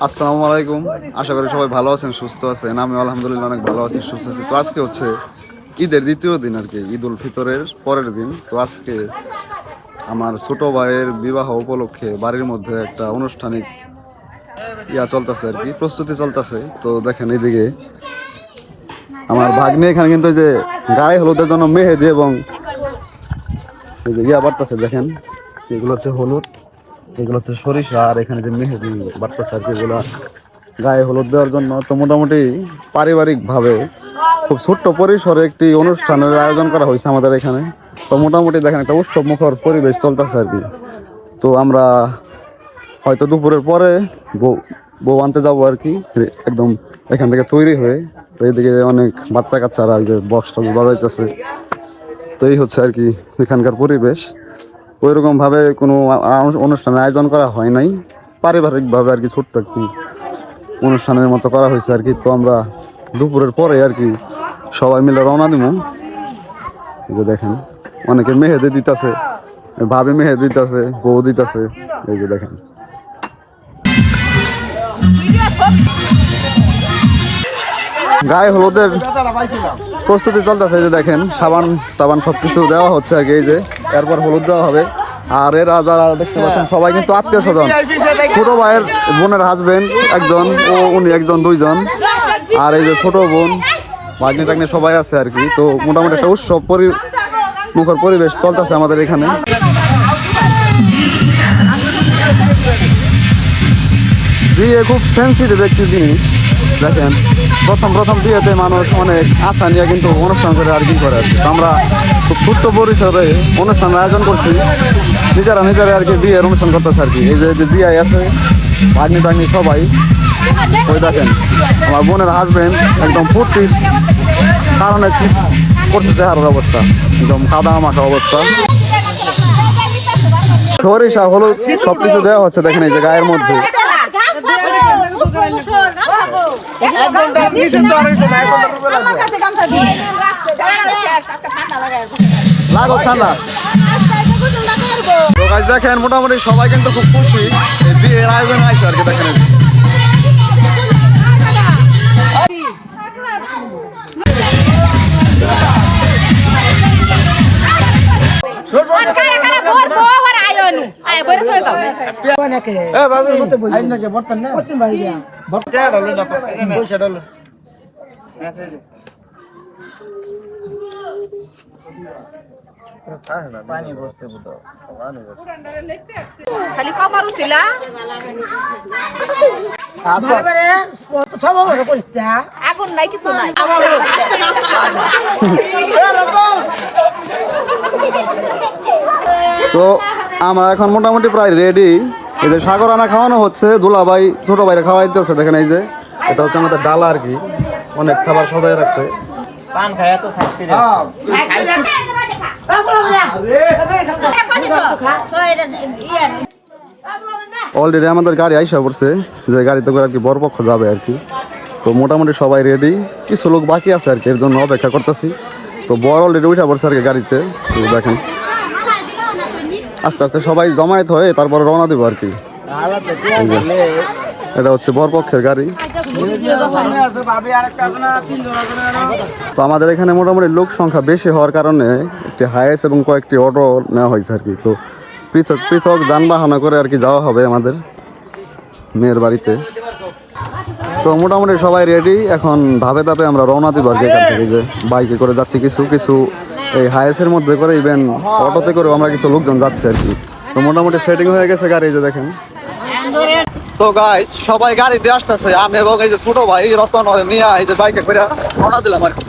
আসসালামু আলাইকুম। আশা করি সবাই ভালো আছেন, সুস্থ আছেন। আমি আলহামদুলিল্লাহ অনেক ভালো আছি, সুস্থ আছি। তো আজকে হচ্ছে ঈদের দ্বিতীয় দিন আর কি, ঈদ উল ফিতরের পরের দিন। তো আজকে আমার ছোট ভাইয়ের বিবাহ উপলক্ষে বাড়ির মধ্যে একটা আনুষ্ঠানিক চলতেছে আর কি, প্রস্তুতি চলতেছে। তো দেখেন এইদিকে আমার ভাগ্নে এখানে কিন্তু এই যে গায়ে হলুদের জন্য মেহেদি এবং এই যে বাড়তেছে, দেখেন এগুলো হচ্ছে হলুদ, এগুলো হচ্ছে সরিষা, আর এখানে যে মেহেদি বাড়তেছে আর কি, এগুলো গায়ে হলুদ দেওয়ার জন্য। তো মোটামুটি পারিবারিকভাবে খুব ছোট্ট পরিসরে একটি অনুষ্ঠানের আয়োজন করা হয়েছে আমাদের এখানে। তো মোটামুটি দেখেন একটা উৎসব মুখর পরিবেশ চলতেছে আর কি। তো আমরা হয়তো দুপুরের পরে বউ বউ আনতে যাবো আর কি, একদম এখান থেকে তৈরি হয়ে। তো এইদিকে অনেক বাচ্চা কাচ্চারা যে বক্স টক্স বাজাইতেছে। তো এই হচ্ছে আর কি এখানকার পরিবেশ। ওইরকম ভাবে কোনো অনুষ্ঠানের আয়োজন করা হয় নাই, পারিবারিকভাবে আর কি ছোট্ট একটি অনুষ্ঠানের মতো করা হয়েছে আর কি। তো আমরা দুপুরের পরে আর কি সবাই মিলে রওনা দিব। এই যে দেখেন অনেকে মেহেদি দিতেছে, ভাবি মেহেদি দিতেছে, বউ দিতেছে। এই যে দেখেন গায়ে হলুদের প্রস্তুতি চলতেছে। এই যে দেখেন সাবান টাবান সবকিছু দেওয়া হচ্ছে আগে, এই যে এরপর হলুদ দেওয়া হবে। আর এরা যারা দেখতে পাচ্ছেন সবাই কিন্তু আত্মীয় স্বজন, ছোট ভাইয়ের বোনের হাজবেন্ড একজন, ও উনি একজন, দুইজন। আর এই যে ছোট বোন ভাগ্নে টাগ্নে সবাই আছে আর কি। তো মোটামুটি একটা উৎসব মুখর পরিবেশ চলতেছে আমাদের এখানে। বিয়ে খুব সেন্সিটিভ একটি জিনিস। দেখেন প্রথম বিয়েতে মানুষ অনেক আশা নিয়ে কিন্তু অনুষ্ঠান করে আর কি করে আর কি। আমরা খুব ছোট্ট পরিসরে অনুষ্ঠানের আয়োজন করছি, নিজেরা আর কি বিয়ের অনুষ্ঠান করতেছে আর কি। এই যে বিয়ে আছে ভাগ্নি টাগ্নি সবাই, ওই দেখেন আমার বোনের হাজবেন্ড একদম ফুর্তির কারণে করছে, চেহারার অবস্থা একদম কাদা মাখা অবস্থা। সরিষা হলুদ সবকিছু দেওয়া হচ্ছে, দেখেন এই যে গায়ের মধ্যে। লাগো ঠান্ডা। তো গাইস দেখেন মোটামুটি সবাই কিন্তু খুব খুশি এই বিয়ের আয়োজন আছে আর কি। দেখেন খালি কমার ছিল আগুন নাই, কিছু নাই। তো আমরা এখন মোটামুটি প্রায় রেডি। এই যে সাগর আনা খাওয়ানো হচ্ছে, দুলাভাই ছোট ভাইরা খাওয়াইতেছে। দেখেন এই যে এটা হচ্ছে আমাদের ডালা আর কি, অনেক খাবার সজায় রাখছে। পান খায়া তো অলরেডি আমাদের গাড়ি আইসা পড়ছে, যে গাড়িতে করে আর কি বরপক্ষ যাবে আর কি। তো মোটামুটি সবাই রেডি, কিছু লোক বাকি আছে আর কি, এর জন্য অপেক্ষা করতেছি। তো বর অলরেডি উঠা পড়ছে আর কি গাড়িতে। তো দেখেন আস্তে আস্তে সবাই জমায়েত হয়ে তারপর রওনা দিব আর কি। এটা হচ্ছে বরপক্ষের গাড়ি। তো আমাদের এখানে মোটামুটি লোক সংখ্যা বেশি হওয়ার কারণে একটি হাইস এবং কয়েকটি অটো নেওয়া হয়েছে আর কি। তো পৃথক পৃথক যানবাহন করে আর কি যাওয়া হবে আমাদের মেয়ের বাড়িতে। তো মোটামুটি সবাই রেডি, এখন ধাপে ধাপে আমরা রওনা দিব আর কি এখান থেকে। যে বাইকে করে যাচ্ছি, কিছু এই হাইসের মধ্যে করে, ইভেন অটোতে করেও আমরা কিছু লোকজন যাচ্ছি আর কি। তো মোটামুটি সেটিং হয়ে গেছে গাড়ি, যে দেখেন। তো গাইস সবাই গাড়িতে আসতেছে, আমি এবং এই যে ছোট ভাই রতন নিয়ে এই যে বাইকে করে রওনা দিলাম আর কি।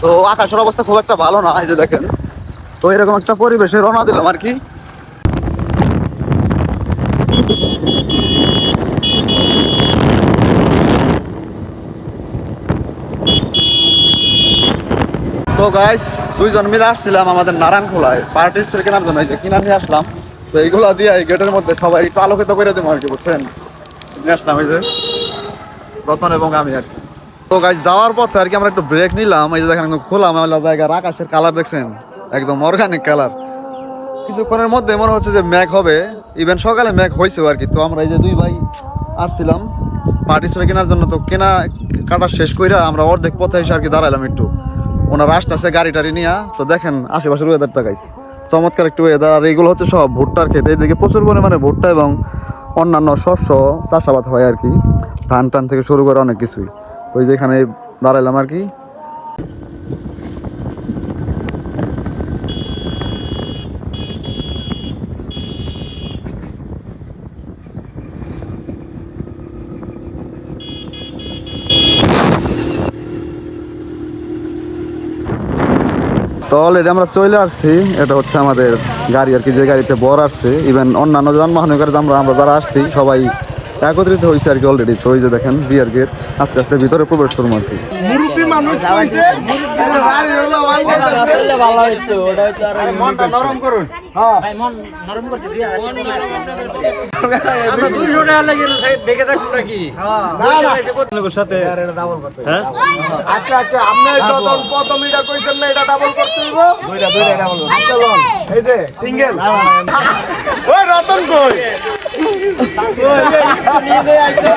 তো আকাশের অবস্থা খুব একটা ভালো না, এই যে দেখেন। তো এরকম একটা পরিবেশে রওনা দিলাম আর কি। তো গাইস দুইজন মিলে আসছিলাম আমাদের নারায়ণখোলায় পার্টি স্প্রে কেনার জন্য, এই যে কিনা নিয়ে আসলাম। তো এইগুলা দিয়ে এই গেটের মধ্যে সবাই একটু আলোকিত করে দেবো আর কি, বুঝছেন। নিয়ে আসলাম এই যে রতন এবং আমি আর কি। তো গাইস যাওয়ার পথে আর কি আমরা একটু ব্রেক নিলাম। এই যে দেখেন একদম খোলা মেলা জায়গার আকাশের কালার দেখছেন, একদম অর্গানিক কালার। কিছুক্ষণের মধ্যে মনে হচ্ছে যে মেঘ হবে, ইভেন সকালে মেঘ হয়েছেও আর কি। তো আমরা এই যে দুই ভাই আসছিলাম পার্টি স্প্রে কেনার জন্য, তো কেনা কাটা শেষ কইরা আমরা অর্ধেক পথে এসে আর কি দাঁড়াইলাম একটু। ওনারা আসতেছে গাড়ি টাড়ি নিয়ে। তো দেখেন আশেপাশের ওয়েদারটা গাইস, চমৎকার একটু ওয়েদার। আর এইগুলো হচ্ছে সব ভুট্টার ক্ষেত, এইদিকে প্রচুর পরিমাণে ভুট্টা এবং অন্যান্য শস্য চাষাবাদ হয় আর কি, ধান টান থেকে শুরু করে অনেক কিছুই। তো এই যে এখানে দাঁড়াইলাম আর কি। তো অলরেডি আমরা চলে আসছি, এটা হচ্ছে আমাদের গাড়ি আর কি, যে গাড়িতে বর আসছে। ইভেন অন্যান্য যানবাহনের গাড়িতে আমরা যারা আসছি সবাই একত্রিত হয়েছে আর কি অলরেডি। তো ওই যে দেখেন বিয়ার গেট, আস্তে আস্তে ভিতরে প্রবেশ করবো আর কি। আচ্ছা আচ্ছা, আপনি যখন প্রথম এটা কইছেন না এটা ডাবল করতে দিব, দুইটা ডাবল। আচ্ছা বল, এই যে সিঙ্গেল। ওই রতন কই? নিয়ে দে আইছে।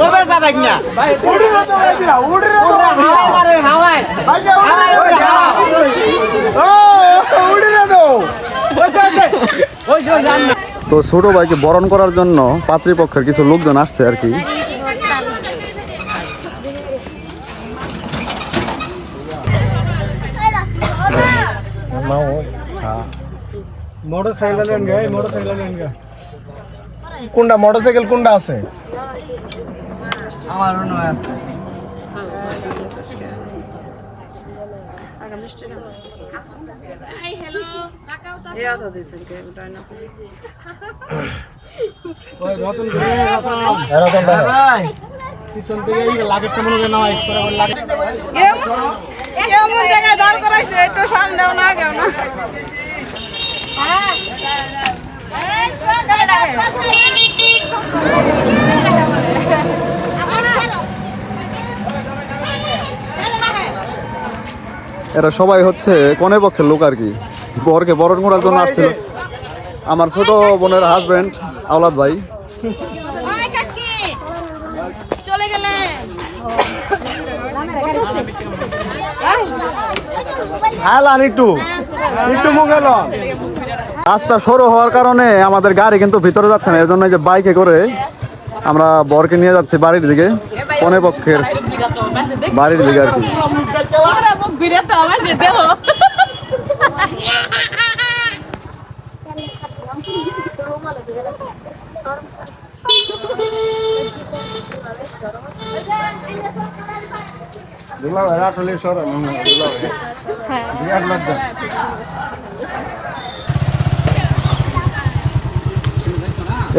ও বেজা ভাই না ভাই, উড়ে না তো ভাইরা, উড়ে না তো হাওয়া মারে, হাওয়ায় ভাই, হাওয়ায় ও উড়ে না তো। ওই জান। তো ছোট ভাইকে বরণ করার জন্য পাত্রীপক্ষের কিছু লোকজন আসছে আর কি। কোনটা মোটরসাইকেল কোনটা আছে? আমারও নয় আছে। পিছন থেকে এই লাগেজটা মনে হয় নামাইস করে আমার লাগে। কেমন জায়গায় দাঁড় করাইছে, একটু সামনেও না কেউ না। এরা সবাই হচ্ছে কনে পক্ষের লোক আর কি, বরকে বরণ করার জন্য আসছিল। আমার ছোট বোনের হাজবেন্ড আওলাদ ভাই। চলে গেলে একটু মুখে লো। রাস্তা সরু হওয়ার কারণে আমাদের গাড়ি কিন্তু ভিতরে যাচ্ছে না, এর জন্য যে বাইকে করে আমরা বরকে নিয়ে যাচ্ছি বাড়ির দিকে, কনে পক্ষের বাড়ির দিকে আর কি।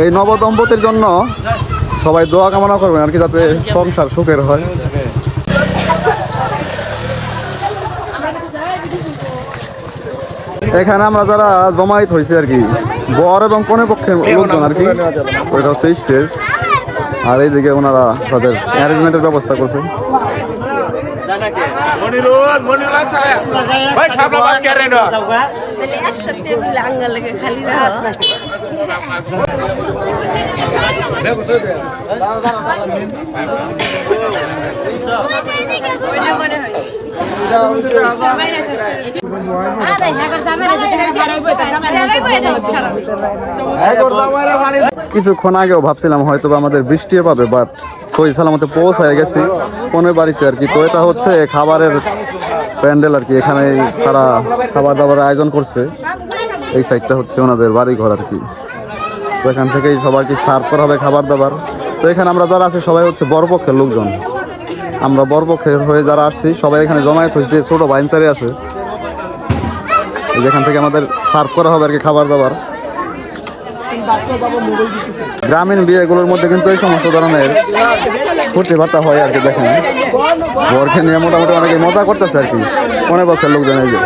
এই নবদম্পতির জন্য সবাই দোয়া কামনা করবেন আর কি, যাতে সংসার সুখের হয়। এখানে আমরা যারা জমায়েত হয়েছে আর কি, বর এবং কনে পক্ষের লোকজন আর কি, ওইটা হচ্ছে স্টেজ। আর এইদিকে ওনারা তাদের অ্যারেঞ্জমেন্টের ব্যবস্থা করছে। কিছুক্ষণ আগেও ভাবছিলাম হয়তো আমাদের বৃষ্টিও পাবে, বাট সই সালামতে পৌঁছায় গেছি কোনের বাড়িতে আর কি। তো এটা হচ্ছে খাবারের প্যান্ডেল আর কি, এখানে তারা খাবার দাবারের আয়োজন করছে। এই সাইডটা হচ্ছে ওনাদের বাড়ি ঘর আর কি। তো এখান থেকেই সবাইকে সার্ভ করা হবে খাবার দাবার। তো এখানে আমরা যারা আছি সবাই হচ্ছে বরপক্ষের লোকজন, আমরা বরপক্ষের হয়ে যারা আসছি সবাই এখানে জমায়েত হয়েছে। ছোট ভাইনচারি আছে, যেখান থেকে আমাদের সার্ভ করা হবে আর কি খাবার দাবার। গ্রামীণ বিয়েগুলোর মধ্যে কিন্তু এই সমস্ত ধরনের ফুর্তি বার্তা হয় আর কি। দেখেন বরকে নিয়ে মোটামুটি অনেকে মজা করতেছে আর কি, মনে পক্ষের লোকজন। এই যে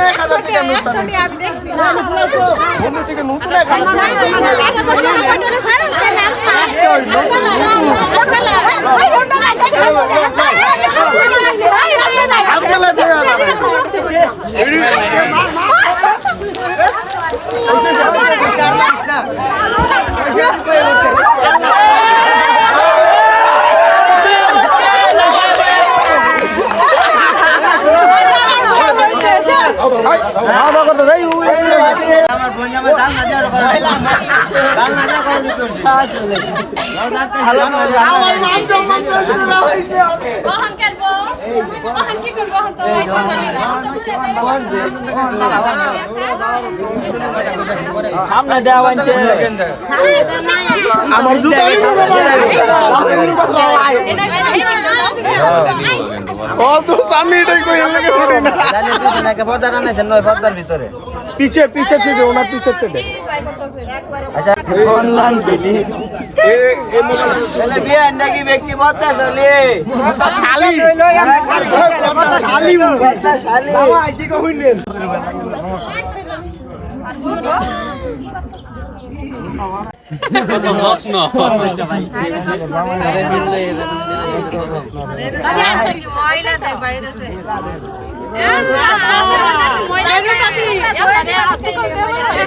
আমার বোন জামাই দাল না দেওয়ার করে দাল না দেওয়া করে আসলে আমার মান সম্মান করে না হইছে বহন করব বহন কি করব বহন তো সামনে দেওয়া হইছে আমার জুতা কত সামনে এটাই কই লাগে উঠে না জানি তুই নাকি পর্দা রান্নাইছ নয় পর্দার ভিতরে পিছে পিছে থেকে ওনার পিছে থেকে আচ্ছা অনলাইন দিলি ছেলে বিয়ে নাকি ব্যক্তি পর্দা চলে শালি শালি শালি মামা কি কইলেন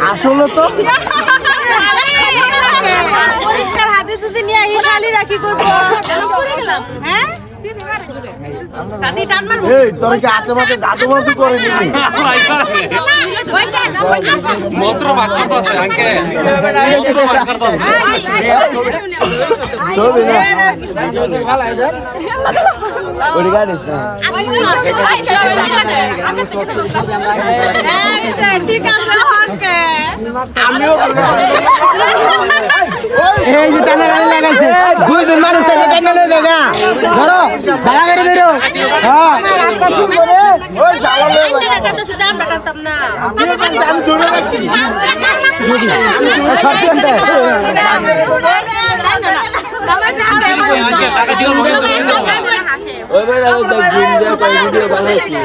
আসলে তো পরিষ্কার হাতে যদি নিয়ে এই শালি রাখি করবো হ্যাঁ এই তোর কি হাতে মাঝে জাদুবাজি করে নিবি মন্ত্র বাদ করতেছে আঙ্কে মন্ত্র বাদ করতেছে ওই গাড়ি ঠিক আছে এই যে টানা গাড়ি লাগাইছে দুইজন মানুষ থেকে টানা নিয়ে জায়গা ধরো ভাড়া গাড়ি ধরো হ্যাঁ ওই শালা লয়ে আমরা টানতাম না আমি ধরে রাখছি সত্যি আঙ্কে টাকা দিও মনে ওই বেড়া ওই জিম দিয়ে কই ভিডিও বানাইছি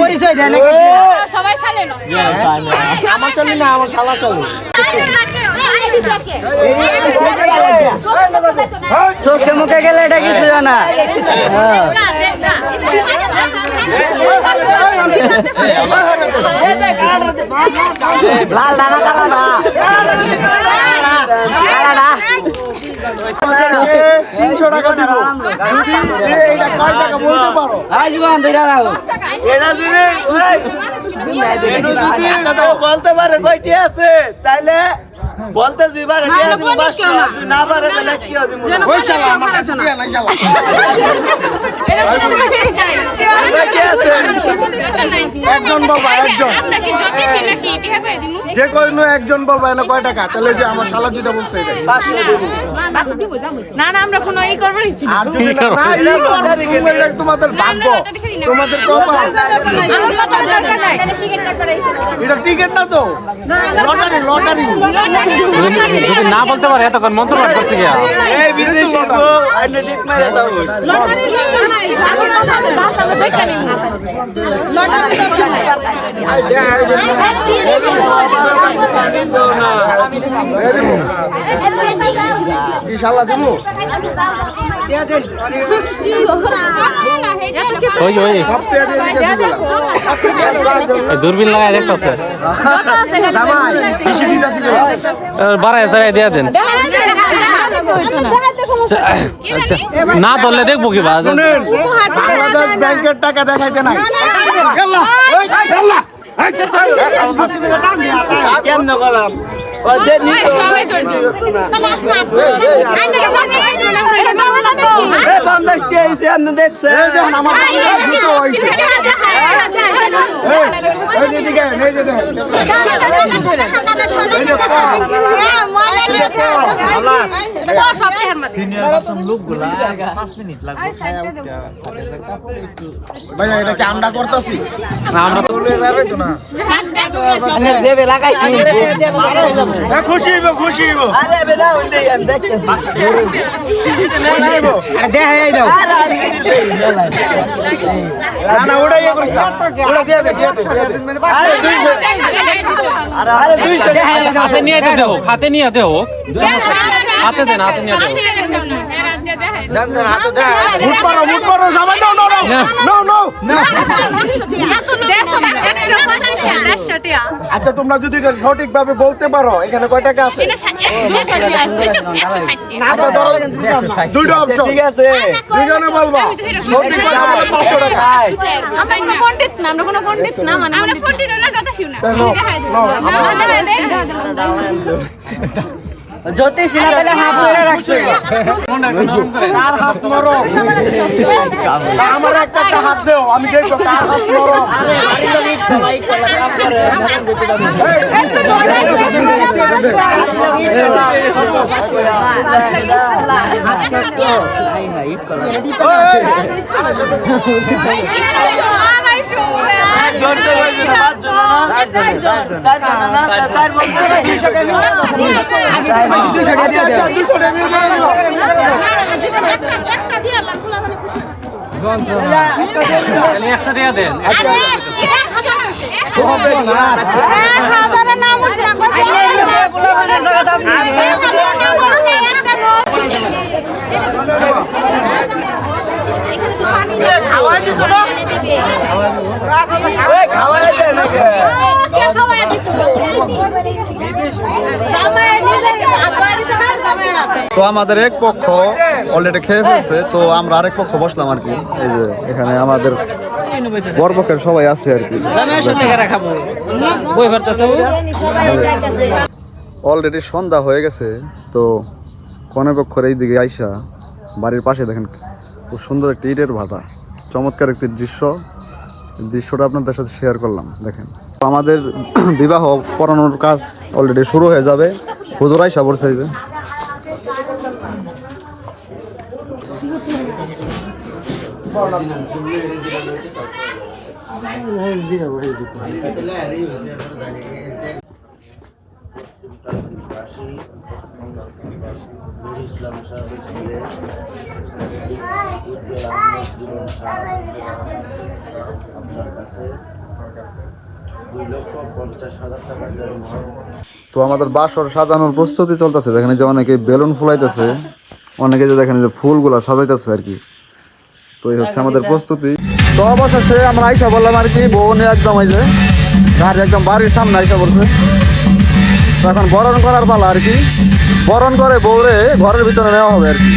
পরিচয় দেয় নাকি সবাই শালে না আমার সামনে না আমার শালা সামনে চোখে মুখে গেলে এটা কিছু জানা লাল ডানা কালা না 300 টাকা দিব যদি এইটা কয় টাকা বলতে পারো আজীবন ধরে রাখো এটা দিলে যদি বলতে পারে কয়টি আছে তাইলে বলতে দুইবার দিয়া দিব 500 তুই না পারে তাহলে কি দিব ওই শালা আমার কাছে দিয়া নাই শালা কি আছে একজন বলবা একজন আমরা কি জ্যোতিষী নাকি ইতিহা করে দিমু যে কোনো একজন বলবা না কয় টাকা তাহলে যে আমার শালা যেটা বলছে এটাই 500 দিব না না আমরা কোনো এই করব না আর যদি না এটা তোমাদের ভাগ্য তোমাদের কপাল এটা টিকেট না তো লটারি লটারি যদি না বলতে পারে তখন মন্ত্র বাদ করতে গিয়া এই বিদেশি গো আইনে ঠিক মারা দাও কি শালা দিমু ওই ওই সব পেয়ে দিয়ে দিতেছি বলা দূরবীন লাগায় দেখতেছে জামাই বেশি দিতেছি বলা বাড়ায় চাড়ায় দিয়ে দেন আচ্ছা না ধরলে দেখবো কি বাজ শুনেন বাংলাদেশ ব্যাংকের টাকা দেখাইতে নাই আল্লাহ এই আল্লাহ কেমন করলাম ও যে নিতো এ 50 টি আইছে আপনি দেখছেন এই দেখুন আমার জুতো হইছে এই যে দিকে এই যে দেখেন এই যে ভাইয়া এটা কি আমরা করতেছি আমরা তো দেবে লাগাইছি খুশি হইব খুশি হইব আরে বেটা ওইটাই আমি দেখতেছি খুশি হইব আরে দেখাই দাও না না ওটাই ইয়ে করিস না ওটা দিয়ে দে আরে 200 আরে 200 দেখাই দাও হাতে নিয়ে দিতে হোক হাতে নিয়ে দিতে হোক হাতে দেন হাতে নিয়ে দিতে দান দান হাতে দে মুট পারো সবাই no no no no no আচ্ছা তোমরা যদি এটা সঠিকভাবে বলতে পারো এখানে কয় টাকা আছে আচ্ছা ধরো দুটো অপশন ঠিক আছে দুজনে বলবা সঠিক কথা বলে 500 টাকা আমরা কোনো পণ্ডিত না আমরা কোনো পণ্ডিত না মানে আমরা ফোনটি না যত শিউ না জ্যোতিষ না পেলে হাত ধরে রাখছে কার হাত নরম আমার একটা হাত দাও আমি দেখব কার হাত নরম একসাথে দেন খাওয়াই দিত না খাওয়াই দেয় না তো আমাদের এক পক্ষ অলরেডি খেয়ে ফেলছে, তো আমরা আরেক পক্ষ বসলাম আর কি। এই যে এখানে আমাদের বরপক্ষের সবাই আছে আর কি। অলরেডি সন্ধ্যা হয়ে গেছে, তো কনে পক্ষের এইদিকে আইসা বাড়ির পাশে দেখেন খুব সুন্দর একটি ইটের ভাটা, চমৎকার একটি দৃশ্যটা আপনাদের সাথে শেয়ার করলাম। দেখেন তো আমাদের বিবাহ পড়ানোর কাজ অলরেডি শুরু হয়ে যাবে। হুজুর আইসা পড়ছে এই যে। তো আমাদের বাসর সাজানোর প্রস্তুতি চলতেছে। দেখেন যে অনেকে বেলুন ফুলাইতেছে, অনেকে যে দেখেন যে ফুলগুলো সাজাইতেছে আর কি। তো এই হচ্ছে আমাদের প্রস্তুতি। তো অবশেষে আমরা আইসা বললাম আর কি, বউ নিয়ে একদম এই যে গাড়ি একদম বাড়ির সামনে আইসা পড়ছে। তো এখন বরণ করার পালা আর কি। বরণ করে বউরে ঘরের ভিতরে নেওয়া হবে আর কি।